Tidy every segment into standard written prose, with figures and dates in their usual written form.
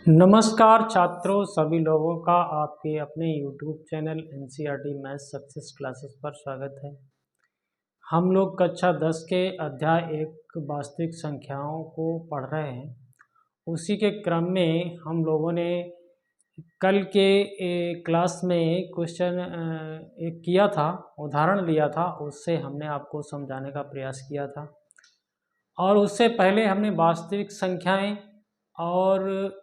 नमस्कार छात्रों, सभी लोगों का आपके अपने YouTube channel NCERT maths success classes पर स्वागत है। हम लोग कक्षा 10 के अध्याय 1 वास्तविक संख्याओं को पढ़ रहे हैं। उसी के क्रम में हम लोगों ने कल के क्लास में क्वेश्चन एक किया था, उदाहरण लिया था, उससे हमने आपको समझाने का प्रयास किया था। और उससे पहले हमने वास्तविक संख्याएं और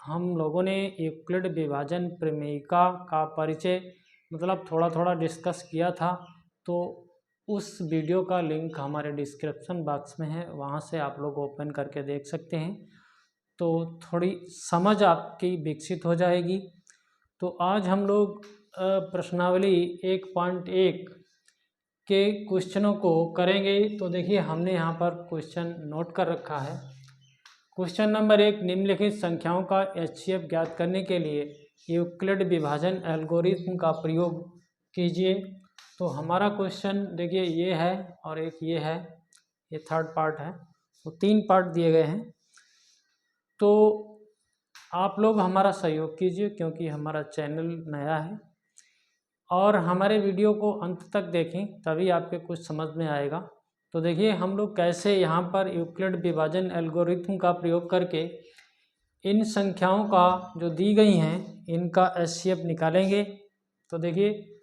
हम लोगों ने यूक्लिड विभाजन प्रमेयिका का परिचय मतलब थोड़ा थोड़ा डिस्कस किया था। तो उस वीडियो का लिंक हमारे डिस्क्रिप्शन बॉक्स में है, वहाँ से आप लोग ओपन करके देख सकते हैं, तो थोड़ी समझ आपकी विकसित हो जाएगी। तो आज हम लोग प्रश्नावली 1.1 के क्वेश्चनों को करेंगे। तो देखिए, हमने यहाँ पर क्वेश्चन नोट कर रखा है। क्वेश्चन नंबर 1, निम्नलिखित संख्याओं का HCF ज्ञात करने के लिए यूक्लिड विभाजन एल्गोरिथम का प्रयोग कीजिए। तो हमारा क्वेश्चन देखिए ये है और एक ये है, ये थर्ड पार्ट है, तो 3 पार्ट दिए गए हैं। तो आप लोग हमारा सहयोग कीजिए क्योंकि हमारा चैनल नया है, और हमारे वीडियो को अंत तक देखें, तभी आपके कुछ समझ में आएगा। तो देखिए हम लोग कैसे यहाँ पर यूक्लिड विभाजन एल्गोरिथम का प्रयोग करके इन संख्याओं का जो दी गई हैं इनका HCF निकालेंगे। तो देखिए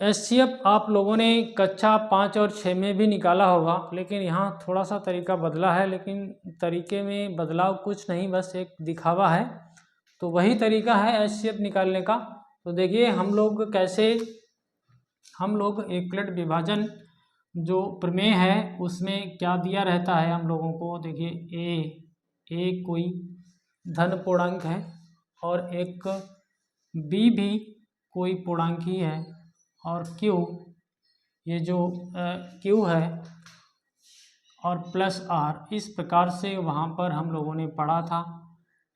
HCF आप लोगों ने कक्षा 5 और 6 में भी निकाला होगा, लेकिन यहाँ थोड़ा सा तरीका बदला है, लेकिन तरीके में बदलाव कुछ नहीं, बस एक दिखावा है। तो वही तरीका है HCF निकालने का। तो देखिए हम लोग यूक्लिड विभाजन जो प्रमेय है उसमें क्या दिया रहता है हम लोगों को। देखिए ए कोई धन पूर्णांक है और एक बी भी कोई पूर्णांक ही है, और क्यू, ये जो क्यू है, और प्लस आर, इस प्रकार से वहाँ पर हम लोगों ने पढ़ा था।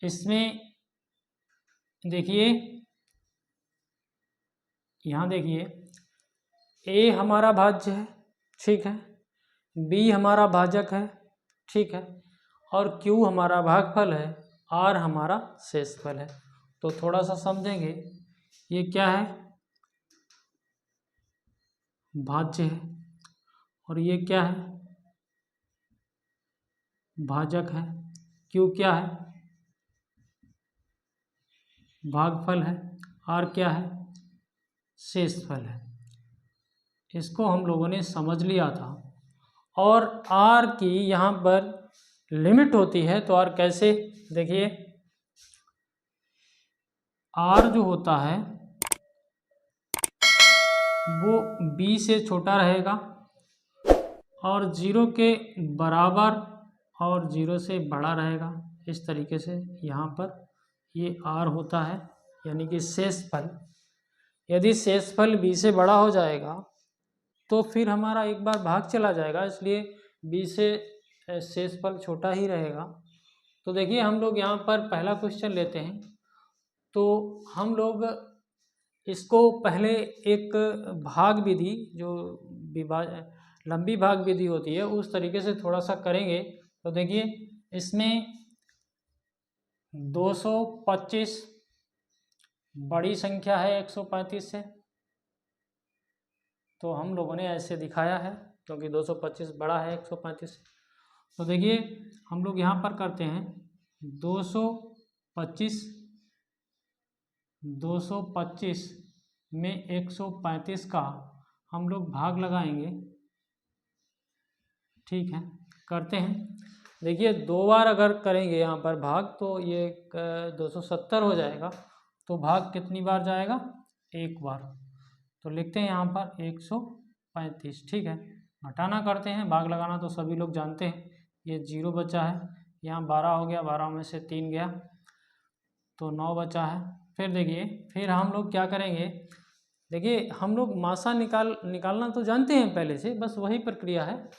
इसमें देखिए, यहाँ देखिए ए हमारा भाज्य है, ठीक है, बी हमारा भाजक है, ठीक है, और क्यू हमारा भागफल है, आर हमारा शेषफल है। तो थोड़ा सा समझेंगे, ये क्या है, भाज्य है, और ये क्या है, भाजक है, क्यू क्या है, भागफल है, आर क्या है, शेषफल है। इसको हम लोगों ने समझ लिया था। और आर की यहाँ पर लिमिट होती है, तो आर कैसे, देखिए आर जो होता है वो बी से छोटा रहेगा और 0 के बराबर और 0 से बड़ा रहेगा। इस तरीके से यहाँ पर ये आर होता है, यानी कि शेषफल। यदि शेषफल बी से बड़ा हो जाएगा तो फिर हमारा एक बार भाग चला जाएगा, इसलिए बी से शेषफल छोटा ही रहेगा। तो देखिए हम लोग यहाँ पर पहला क्वेश्चन लेते हैं। तो हम लोग इसको पहले एक भाग विधि, जो लंबी भाग विधि होती है, उस तरीके से थोड़ा सा करेंगे। तो देखिए इसमें 225 बड़ी संख्या है 135 से, तो हम लोगों ने ऐसे दिखाया है क्योंकि 225 बड़ा है 135 से। तो देखिए हम लोग यहाँ पर करते हैं 225 में 135 का हम लोग भाग लगाएंगे, ठीक है, करते हैं। देखिए 2 बार अगर करेंगे यहाँ पर भाग तो ये 270 हो जाएगा। तो भाग कितनी बार जाएगा, एक बार। तो लिखते हैं यहाँ पर 135, ठीक है। घटाना करते हैं, भाग लगाना तो सभी लोग जानते हैं। ये 0 बचा है, यहाँ 12 हो गया, 12 में से 3 गया तो 9 बचा है। फिर देखिए, फिर हम लोग क्या करेंगे, देखिए हम लोग मासा निकालना तो जानते हैं पहले से, बस वही प्रक्रिया है।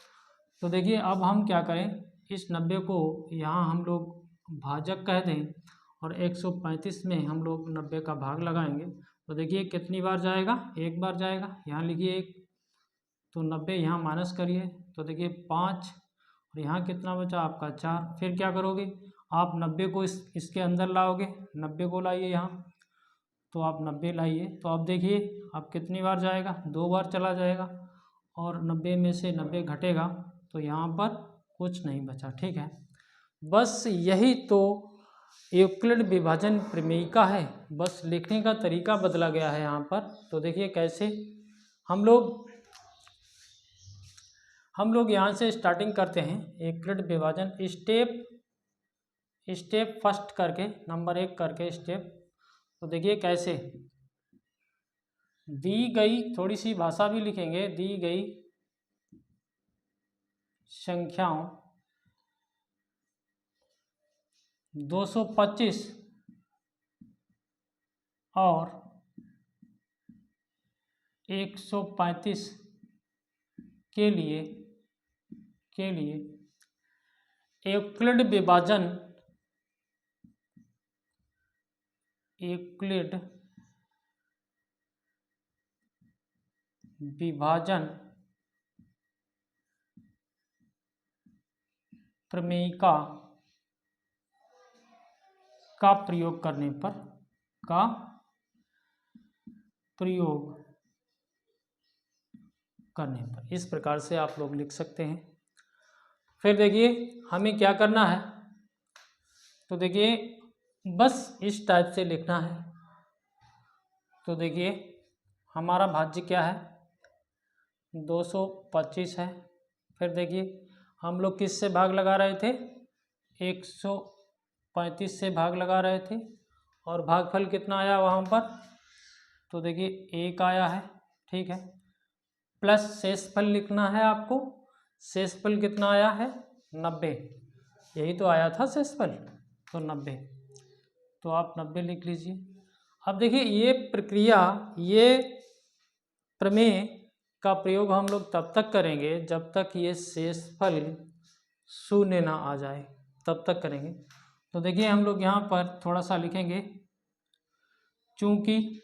तो देखिए अब हम क्या करें, इस 90 को यहाँ हम लोग भाजक कह दें और 135 में हम लोग 90 का भाग लगाएंगे। तो देखिए कितनी बार जाएगा, एक बार जाएगा, यहाँ लिखिए 1, तो 90 यहाँ माइनस करिए, तो देखिए 5, और यहाँ कितना बचा आपका 4। फिर क्या करोगे, आप 90 को इसके अंदर लाओगे, 90 को लाइए यहाँ, तो आप 90 लाइए, तो आप देखिए आप कितनी बार जाएगा, 2 बार चला जाएगा, और 90 में से 90 घटेगा तो यहाँ पर कुछ नहीं बचा। ठीक है, बस यही तो यूक्लिड विभाजन प्रमेयिका है, बस लिखने का तरीका बदला गया है यहाँ पर। तो देखिए कैसे हम लोग यहाँ से स्टार्टिंग करते हैं यूक्लिड विभाजन, स्टेप फर्स्ट करके, नंबर 1 करके स्टेप। तो देखिए कैसे दी गई, थोड़ी सी भाषा भी लिखेंगे, दी गई संख्याओं 225 और 135 के लिए यूक्लिड विभाजन प्रमेयिका का प्रयोग करने पर इस प्रकार से आप लोग लिख सकते हैं। फिर देखिए हमें क्या करना है, तो देखिए बस इस टाइप से लिखना है। तो देखिए हमारा भाज्य क्या है, 225 है। फिर देखिए हम लोग किस से भाग लगा रहे थे, 135 से भाग लगा रहे थे, और भागफल कितना आया वहाँ पर, तो देखिए 1 आया है। ठीक है, प्लस शेषफल लिखना है आपको, शेषफल कितना आया है, 90, यही तो आया था शेषफल, तो 90, तो आप 90 लिख लीजिए। अब देखिए ये प्रक्रिया, ये प्रमेय का प्रयोग हम लोग तब तक करेंगे जब तक ये शेषफल शून्य ना आ जाए, तब तक करेंगे। तो देखिए हम लोग यहाँ पर थोड़ा सा लिखेंगे, चूंकि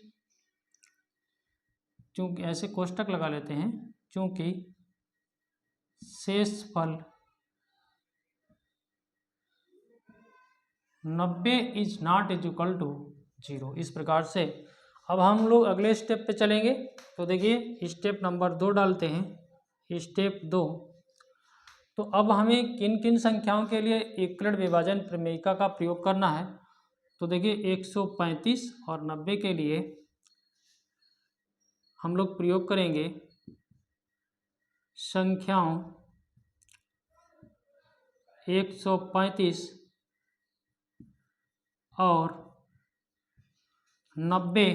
ऐसे कोष्टक लगा लेते हैं, चूंकि शेषफल 90 इज नॉट इक्वल टू 0, इस प्रकार से। अब हम लोग अगले स्टेप पे चलेंगे। तो देखिए स्टेप नंबर 2 डालते हैं, स्टेप 2। तो अब हमें किन किन संख्याओं के लिए यूक्लिड विभाजन प्रमेयिका का प्रयोग करना है, तो देखिए 135 और 90 के लिए हम लोग प्रयोग करेंगे संख्याओं 135 और 90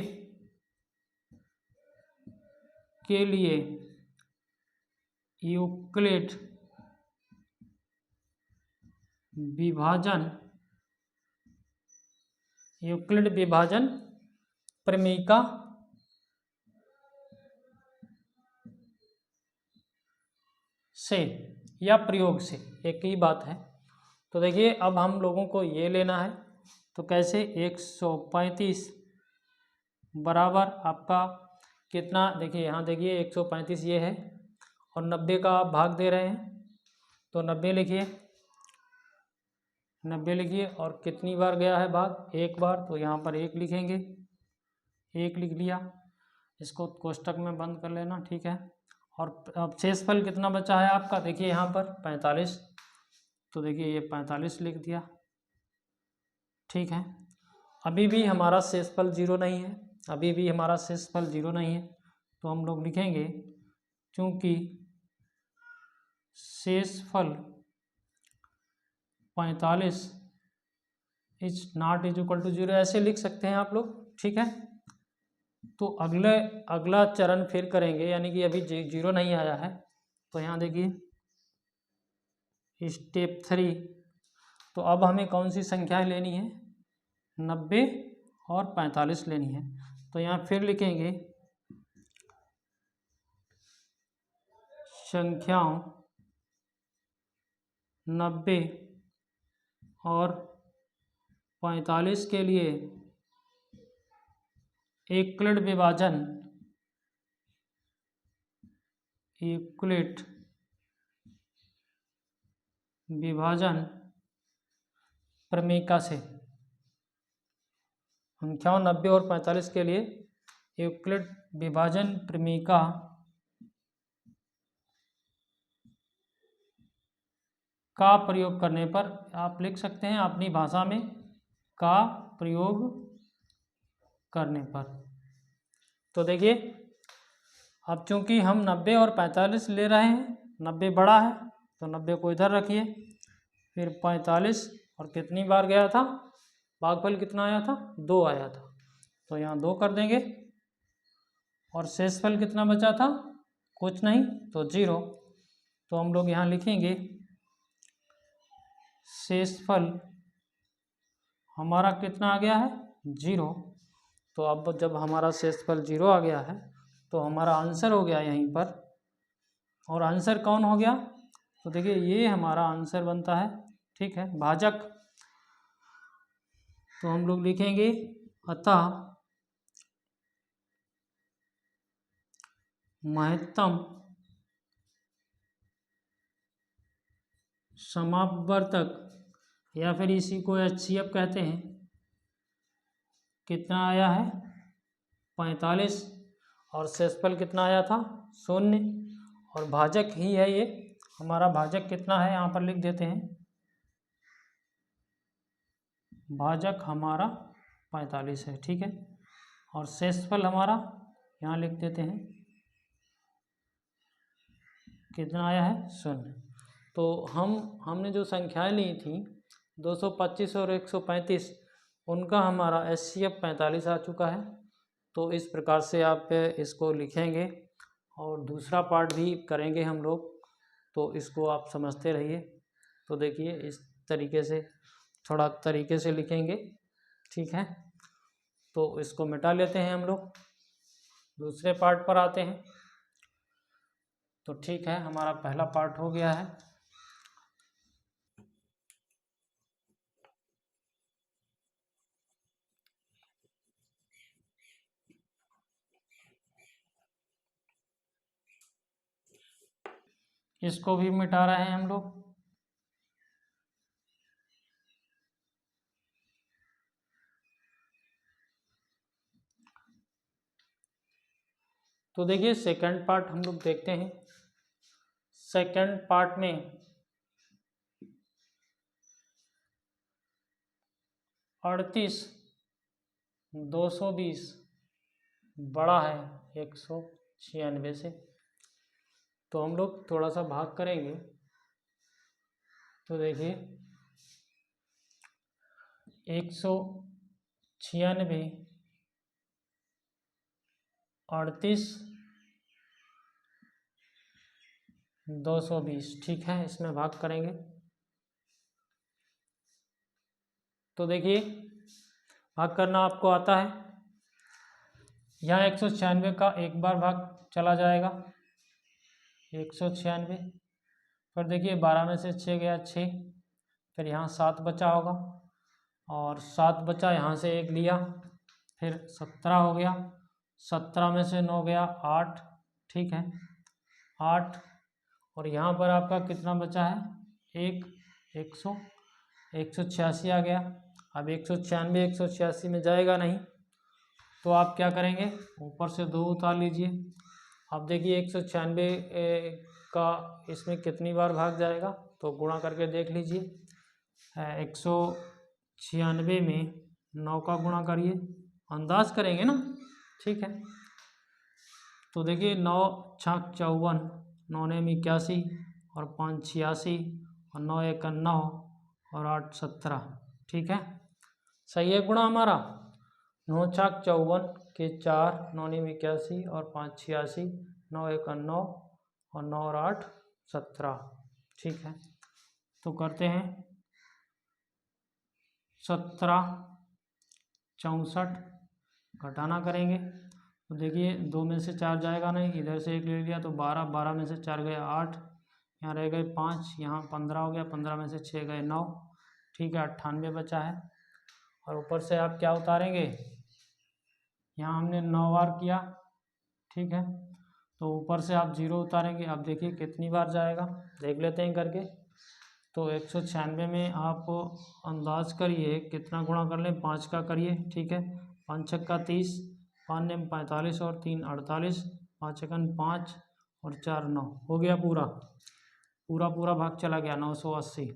के लिए यूक्लिड विभाजन प्रमेयिका से या प्रयोग से, एक ही बात है। तो देखिए अब हम लोगों को ये लेना है, तो कैसे, 135 बराबर आपका कितना, देखिए यहाँ देखिए 135 ये है, और 90 का आप भाग दे रहे हैं, तो 90 लिखिए, 90 लिखिए, और कितनी बार गया है भाग, 1 बार, तो यहाँ पर 1 लिखेंगे, 1 लिख लिया, इसको कोष्टक में बंद कर लेना। ठीक है, और अब शेषफल कितना बचा है आपका, देखिए यहाँ पर 45, तो देखिए ये 45 लिख दिया। ठीक है, अभी भी हमारा शेषफल 0 नहीं है, अभी भी हमारा शेषफल 0 नहीं है, तो हम लोग लिखेंगे क्योंकि शेषफल 45 इज नॉट इक्वल टू 0, ऐसे लिख सकते हैं आप लोग। ठीक है, तो अगला चरण फिर करेंगे, यानी कि अभी 0 नहीं आया है, तो यहाँ देखिए स्टेप 3। तो अब हमें कौन सी संख्याएं लेनी है, 90 और 45 लेनी है। तो यहाँ फिर लिखेंगे संख्याओं 90 और 45 के लिए यूक्लिड विभाजन प्रमेयिका से। संख्याओं 90 और 45 के लिए यूक्लिड विभाजन प्रमेयिका का प्रयोग करने पर आप लिख सकते हैं अपनी भाषा में, का प्रयोग करने पर। तो देखिए, अब चूंकि हम 90 और 45 ले रहे हैं, 90 बड़ा है तो 90 को इधर रखिए, फिर 45 और कितनी बार गया था, भागफल कितना आया था, 2 आया था, तो यहाँ 2 कर देंगे। और शेषफल कितना बचा था, कुछ नहीं, तो 0। तो हम लोग यहाँ लिखेंगे शेषफल हमारा कितना आ गया है, 0। तो अब जब हमारा शेषफल 0 आ गया है तो हमारा आंसर हो गया यहीं पर। और आंसर कौन हो गया, तो देखिए ये हमारा आंसर बनता है, ठीक है, भाजक। तो हम लोग लिखेंगे अतः महत्तम समापवर्तक, या फिर इसी को HCF कहते हैं, कितना आया है, 45। और शेषफल कितना आया था, 0। और भाजक ही है ये हमारा, भाजक कितना है यहाँ पर लिख देते हैं, भाजक हमारा 45 है, ठीक है। और शेषफल हमारा यहाँ लिख देते हैं, कितना आया है, 0। तो हमने जो संख्याएं ली थी 225 और 135, उनका हमारा HCF 45 आ चुका है। तो इस प्रकार से आप इसको लिखेंगे और दूसरा पार्ट भी करेंगे हम लोग, तो इसको आप समझते रहिए। तो देखिए इस तरीके से, थोड़ा तरीके से लिखेंगे, ठीक है। तो इसको मिटा लेते हैं हम लोग, दूसरे पार्ट पर आते हैं। तो ठीक है, हमारा पहला पार्ट हो गया है। इसको भी मिटा रहे हैं हम लोग। तो देखिए सेकंड पार्ट हम लोग देखते हैं। सेकंड पार्ट में 38 220 बड़ा है 196 से। तो हम लोग थोड़ा सा भाग करेंगे। तो देखिए 196 38 220, ठीक है, इसमें भाग करेंगे। तो देखिए भाग करना आपको आता है। यहाँ 196 का एक बार भाग चला जाएगा, 196। फिर देखिए 12 में से 6 गया 6, फिर यहाँ 7 बचा होगा, और 7 बचा, यहाँ से 1 लिया, फिर 17 हो गया, 17 में से 9 गया 8, ठीक है, 8। और यहाँ पर आपका कितना बचा है, 186 आ गया। अब 196 186 में जाएगा नहीं, तो आप क्या करेंगे, ऊपर से 2 उतार लीजिए। अब देखिए 196 का इसमें कितनी बार भाग जाएगा, तो गुणा करके देख लीजिए। 196 में 9 का गुणा करिए, अंदाज करेंगे ना, ठीक है। तो देखिए 9 छक 54, 9 ने 81, और 5 86, और 9 1 9, और 8 17, ठीक है, सही है गुणा हमारा। 9 छक 54 के 4, 9 ने 81, और 5 86, 9 1 9, और 9 और 8 17, ठीक है। तो करते हैं 17 64, घटाना करेंगे। तो देखिए 2 में से 4 जाएगा नहीं, इधर से 1 ले लिया, तो 12, 12 में से 4 गए 8, यहाँ रह गए 5, यहाँ 15 हो गया, 15 में से 6 गए 9, ठीक है, 98 बचा है। और ऊपर से आप क्या उतारेंगे, यहाँ हमने 9 बार किया, ठीक है, तो ऊपर से आप 0 उतारेंगे। अब देखिए कितनी बार जाएगा, देख लेते हैं करके। तो 196 में आप अंदाज करिए कितना गुणा कर लें, 5 का करिए, ठीक है। 5 छक्का 30, 5 ने 45 और 3 48, 5 एकन 5 और 4 9, हो गया पूरा पूरा भाग चला गया 980।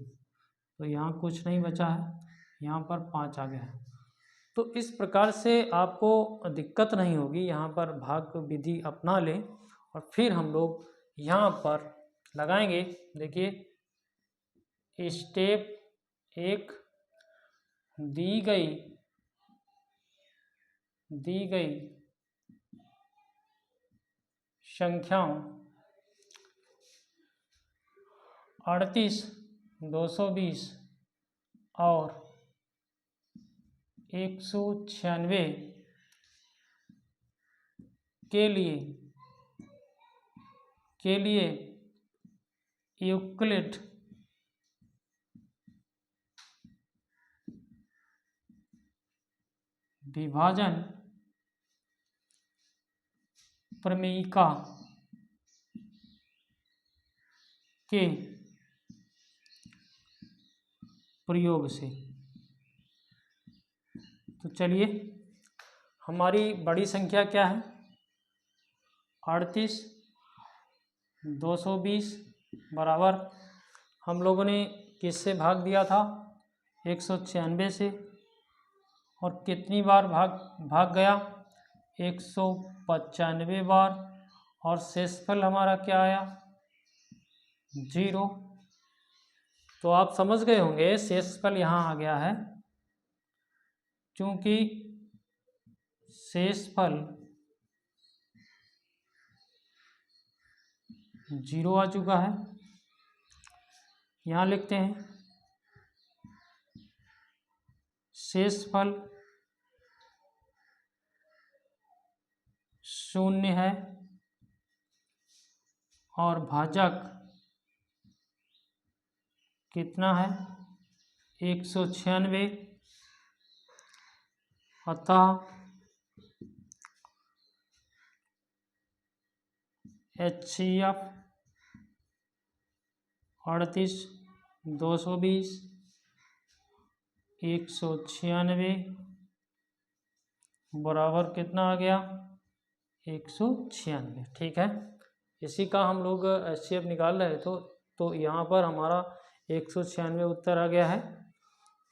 तो यहाँ कुछ नहीं बचा है, यहाँ पर 5 आ गया है। तो इस प्रकार से आपको दिक्कत नहीं होगी, यहाँ पर भाग विधि अपना लें और फिर हम लोग यहाँ पर लगाएंगे। देखिए स्टेप 1, दी गई संख्याओं 38, 220 और 196 के लिए यूक्लिड विभाजन प्रमेयिका के प्रयोग से। तो चलिए, हमारी बड़ी संख्या क्या है? 38, 220 बराबर हम लोगों ने किससे भाग दिया था? 196 से। और कितनी बार भाग गया? 195 बार। और शेषफल हमारा क्या आया? 0। तो आप समझ गए होंगे शेषफल यहाँ आ गया है, क्योंकि शेषफल 0 आ चुका है। यहाँ लिखते हैं शेषफल 0 है और भाजक कितना है? 196। अतः HCF 38, 220, 196 बराबर कितना आ गया? 196। ठीक है, इसी का हम लोग HCF निकाल रहे थे। तो यहाँ पर हमारा 196 उत्तर आ गया है।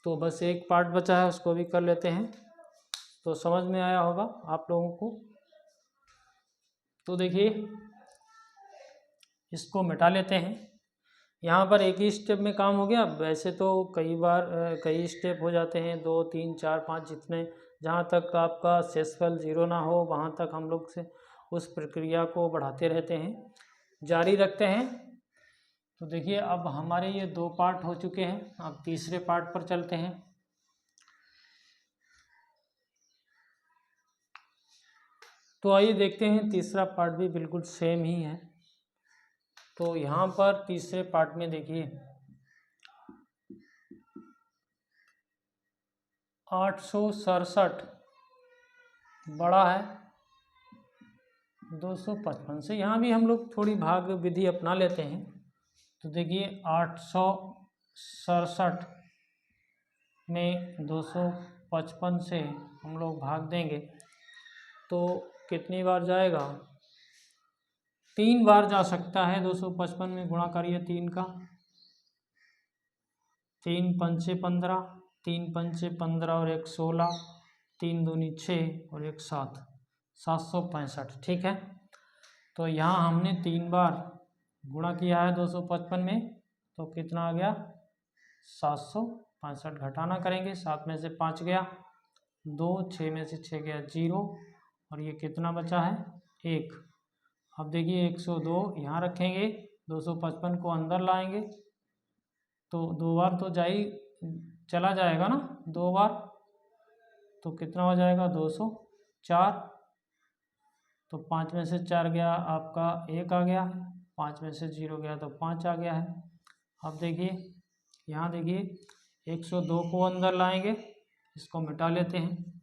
तो बस एक पार्ट बचा है, उसको भी कर लेते हैं। तो समझ में आया होगा आप लोगों को। तो देखिए, इसको मिटा लेते हैं। यहाँ पर एक ही स्टेप में काम हो गया। वैसे तो कई बार कई स्टेप हो जाते हैं, 2 3 4 5, जितने जहाँ तक आपका शेषफल 0 ना हो वहाँ तक हम लोग से उस प्रक्रिया को बढ़ाते रहते हैं, जारी रखते हैं। तो देखिए, अब हमारे ये 2 पार्ट हो चुके हैं। अब तीसरे पार्ट पर चलते हैं। तो आइए देखते हैं, तीसरा पार्ट भी बिल्कुल सेम ही है। तो यहाँ पर तीसरे पार्ट में देखिए 867 बड़ा है 255 से। यहाँ भी हम लोग थोड़ी भाग विधि अपना लेते हैं। तो देखिए 867 में 255 से हम लोग भाग देंगे तो कितनी बार जाएगा? 3 बार जा सकता है। 255 में गुणा करिए 3 का, 3 पंचे 15, 3 पंचे 15 और 1 16, 3 दूनी 6 और 1 7, 765। ठीक है, तो यहाँ हमने 3 बार गुणा किया है 255 में, तो कितना आ गया? 765। घटाना करेंगे, 7 में से 5 गया 2, 6 में से 6 गया 0, और ये कितना बचा है? 1। अब देखिए 102 यहाँ रखेंगे, 255 को अंदर लाएंगे तो 2 बार तो चला जाएगा ना, 2 बार। तो कितना हो जाएगा? 204। तो 5 में से 4 गया आपका 1 आ गया, 5 में से 0 गया तो 5 आ गया है। अब देखिए, यहाँ देखिए 102 को अंदर लाएंगे, इसको मिटा लेते हैं।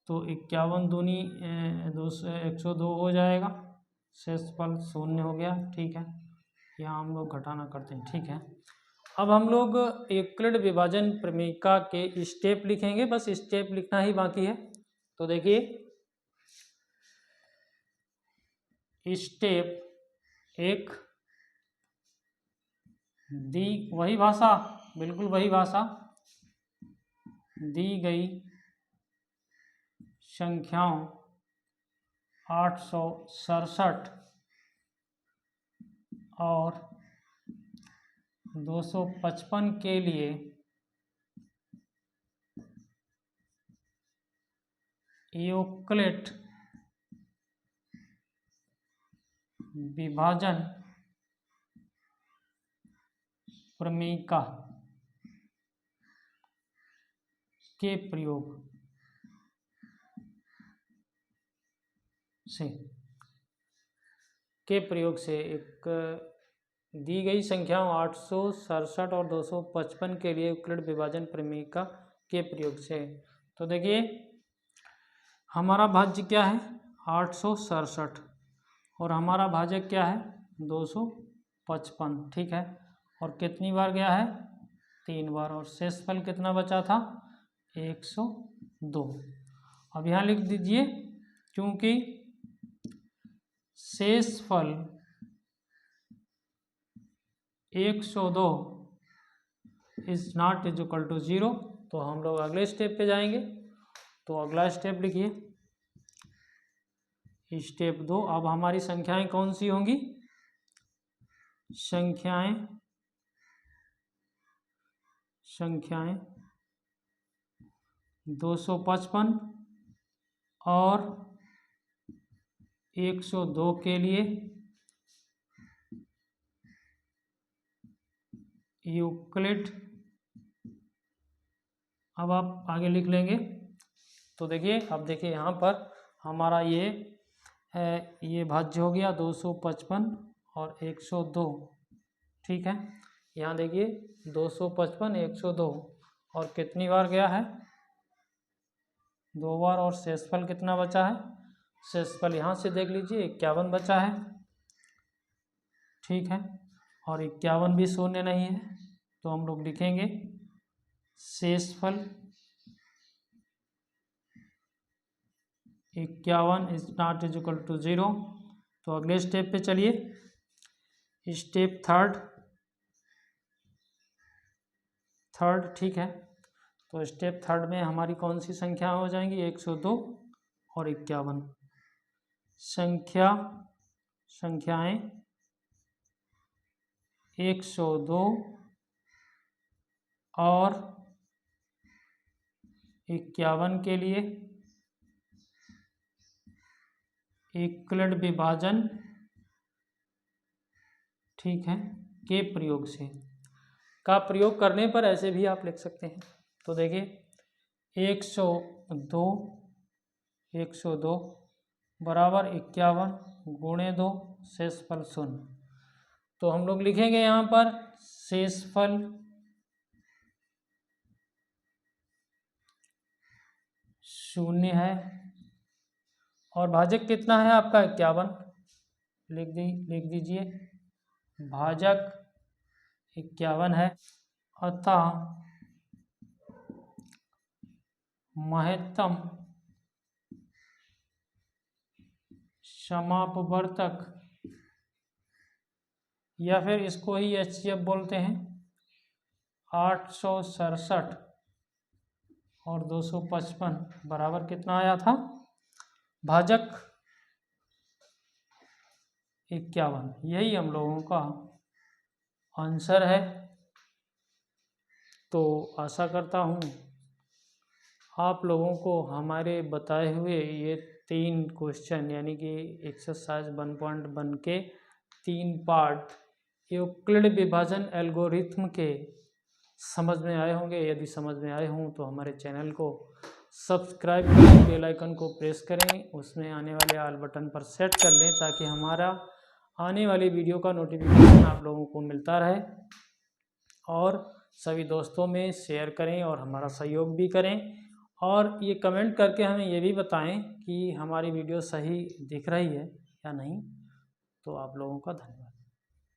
तो 51 दूनी 102 हो जाएगा, शेषफल 0 हो गया। ठीक है, यहाँ हम लोग घटाना करते हैं, ठीक है। अब हम लोग यूक्लिड विभाजन प्रमेयिका के स्टेप लिखेंगे, बस स्टेप लिखना ही बाकी है। तो देखिए स्टेप एक, दी वही भाषा, बिल्कुल वही भाषा, दी गई संख्याओं 867 और 255 के लिए यूक्लिड विभाजन प्रमेयिका के प्रयोग से एक दी गई संख्याओं 867 और 255 के लिए यूक्लिड विभाजन प्रमेयिका के प्रयोग से। तो देखिए हमारा भाज्य क्या है 867 और हमारा भाजक क्या है 255, ठीक है। और कितनी बार गया है 3 बार, और शेषफल कितना बचा था 102। अब यहाँ लिख दीजिए क्योंकि शेषफल 102 इज नॉट इक्वल टू 0, तो हम लोग अगले स्टेप पे जाएंगे। तो अगला स्टेप लिखिए स्टेप 2। अब हमारी संख्याएं कौन सी होंगी, संख्याएं 255 और 102 के लिए यूक्लिड, अब आप आगे लिख लेंगे। तो देखिए अब देखिए यहाँ पर हमारा ये भाज्य हो गया 255 और 102, ठीक है। यहाँ देखिए 255 102 और कितनी बार गया है 2 बार, और शेषफल कितना बचा है, शेषफल यहाँ से देख लीजिए 51 बचा है, ठीक है। और 51 भी शून्य नहीं है, तो हम लोग लिखेंगे शेषफल 51 इज नॉट इक्वल टू 0। तो अगले स्टेप पे चलिए स्टेप थर्ड, ठीक है। तो स्टेप थर्ड में हमारी कौन सी संख्या हो जाएंगी 102 और 51, संख्याएं 102 और 51 के लिए यूक्लिड विभाजन, ठीक है, के प्रयोग से, का प्रयोग करने पर ऐसे भी आप लिख सकते हैं। तो देखिए 102 बराबर 51 गुणे 2 शेषफल 0। तो हम लोग लिखेंगे यहाँ पर शेषफल 0 है और भाजक कितना है आपका 51, लिख दीजिए भाजक 51 है, अतः महत्तम समापवर्तक, या फिर इसको ही HCF बोलते हैं, 867 और 255 बराबर कितना आया था भाजक 51। यही हम लोगों का आंसर है। तो आशा करता हूँ आप लोगों को हमारे बताए हुए ये 3 क्वेश्चन यानी कि एक्सरसाइज 1.1 के 3 पार्ट यूक्लिड विभाजन एल्गोरिथम के समझ में आए होंगे। यदि समझ में आए हों तो हमारे चैनल को सब्सक्राइब करें, बेल आइकन को प्रेस करें, उसमें आने वाले ऑल बटन पर सेट कर लें ताकि हमारा आने वाली वीडियो का नोटिफिकेशन आप लोगों को मिलता रहे। और सभी दोस्तों में शेयर करें और हमारा सहयोग भी करें, और ये कमेंट करके हमें ये भी बताएं कि हमारी वीडियो सही दिख रही है या नहीं। तो आप लोगों का धन्यवाद।